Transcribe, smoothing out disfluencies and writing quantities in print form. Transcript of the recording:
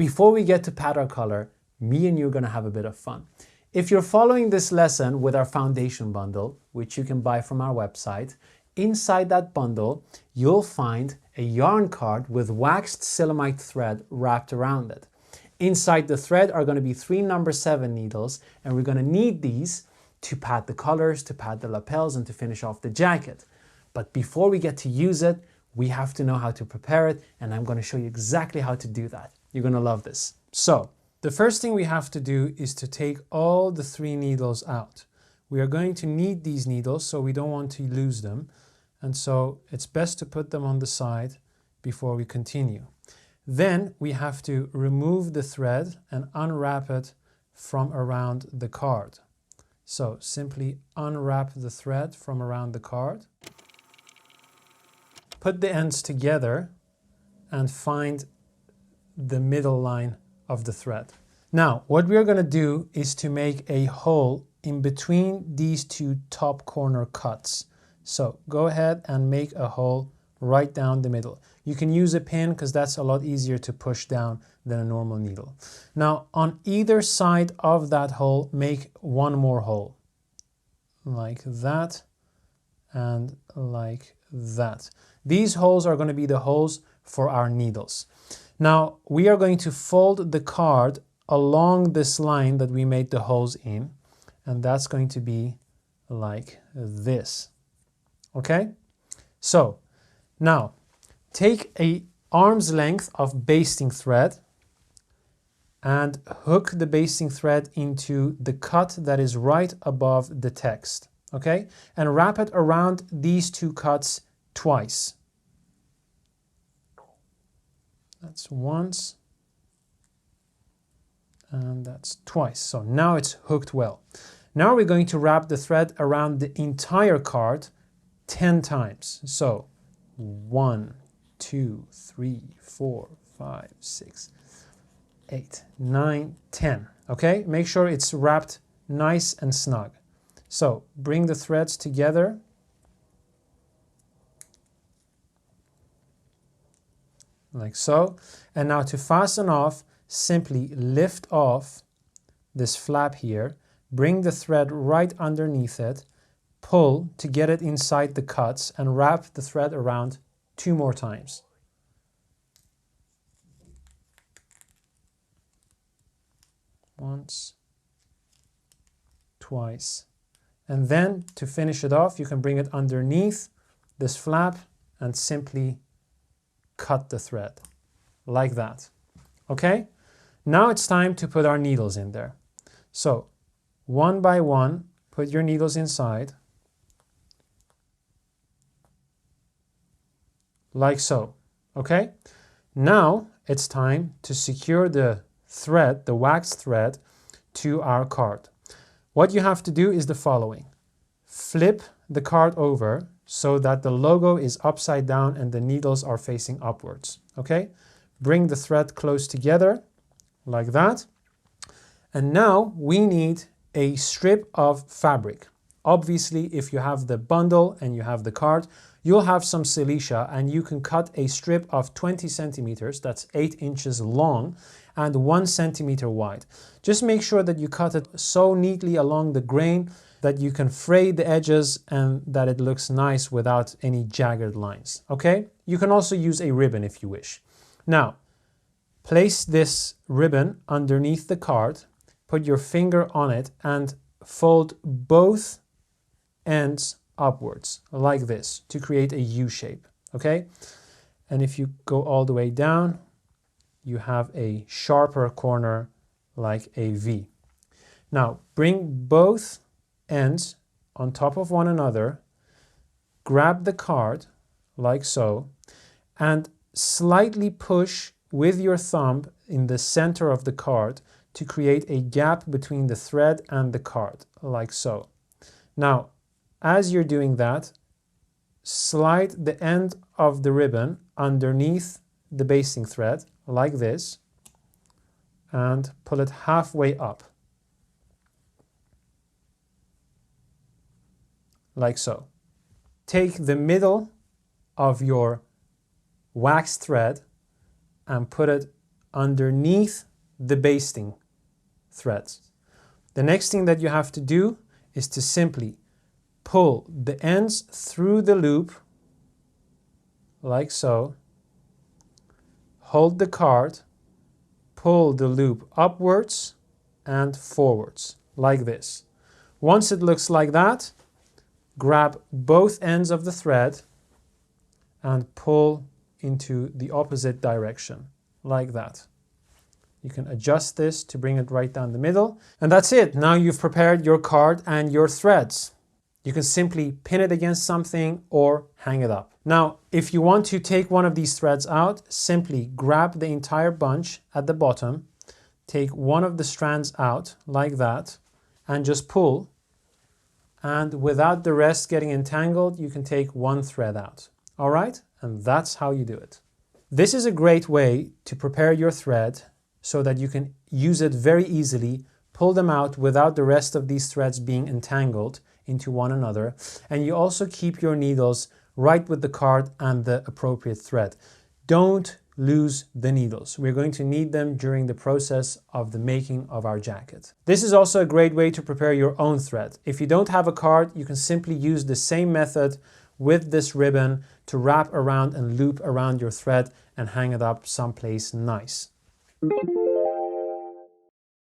Before we get to pattern color, me and you are going to have a bit of fun. If you're following this lesson with our foundation bundle, which you can buy from our website, inside that bundle, you'll find a yarn card with waxed Silamide thread wrapped around it. Inside the thread are going to be 3 number 7 needles, and we're going to need these to pad the collars, to pad the lapels, and to finish off the jacket. But before we get to use it, we have to know how to prepare it, and I'm going to show you exactly how to do that. You're going to love this. So, the first thing we have to do is to take all the 3 needles out. We are going to need these needles, so we don't want to lose them. And so it's best to put them on the side before we continue. Then we have to remove the thread and unwrap it from around the card. So simply unwrap the thread from around the card. Put the ends together and find the middle line of the thread. Now, what we're going to do is to make a hole in between these 2 top corner cuts. So go ahead and make a hole right down the middle. You can use a pin because that's a lot easier to push down than a normal needle. Now, on either side of that hole, make 1 more hole. Like that and like that. These holes are going to be the holes for our needles. Now, we are going to fold the card along this line that we made the holes in, and that's going to be like this. Okay? So, now, take an arm's length of basting thread and hook the basting thread into the cut that is right above the text. Okay? And wrap it around these 2 cuts twice. That's once, and that's twice. So now it's hooked well. Now we're going to wrap the thread around the entire card 10 times. So 1, 2, 3, 4, 5, 6, 8, 9, 10. Okay, make sure it's wrapped nice and snug. So bring the threads together. Like so. And now to fasten off, simply lift off this flap here, bring the thread right underneath it, pull to get it inside the cuts, and wrap the thread around 2 more times. Once, twice. And then to finish it off, you can bring it underneath this flap and simply cut the thread like that. Okay? Now it's time to put our needles in there. So 1 by 1, put your needles inside. Like so. Okay? Now it's time to secure the thread, the waxed thread, to our card. What you have to do is the following. Flip the card over so that the logo is upside down and the needles are facing upwards. Okay? Bring the thread close together like that. And now we need a strip of fabric. Obviously, if you have the bundle and you have the card, you'll have some silicea, and you can cut a strip of 20 centimeters, that's 8 inches long, and 1 centimeter wide. Just make sure that you cut it so neatly along the grain that you can fray the edges and that it looks nice without any jagged lines. Okay? You can also use a ribbon if you wish. Now, place this ribbon underneath the card, put your finger on it, and fold both ends upwards like this to create a U shape. Okay? And if you go all the way down, you have a sharper corner like a V. Now, bring both ends on top of one another, grab the card like so, and slightly push with your thumb in the center of the card to create a gap between the thread and the card, like so. Now, as you're doing that, slide the end of the ribbon underneath the basting thread, like this, and pull it halfway up, like so. Take the middle of your waxed thread and put it underneath the basting threads. The next thing that you have to do is to simply pull the ends through the loop, like so, hold the card, pull the loop upwards and forwards, like this. Once it looks like that, grab both ends of the thread and pull into the opposite direction, like that. You can adjust this to bring it right down the middle. And that's it. Now you've prepared your card and your threads. You can simply pin it against something or hang it up. Now, if you want to take one of these threads out, simply grab the entire bunch at the bottom, take one of the strands out like that, and just pull. And without the rest getting entangled, you can take one thread out. All right? And that's how you do it. This is a great way to prepare your thread so that you can use it very easily, pull them out without the rest of these threads being entangled into one another. And you also keep your needles right with the card and the appropriate thread. Don't lose the needles. We're going to need them during the process of the making of our jacket. This is also a great way to prepare your own thread. If you don't have a card, you can simply use the same method with this ribbon to wrap around and loop around your thread and hang it up someplace nice.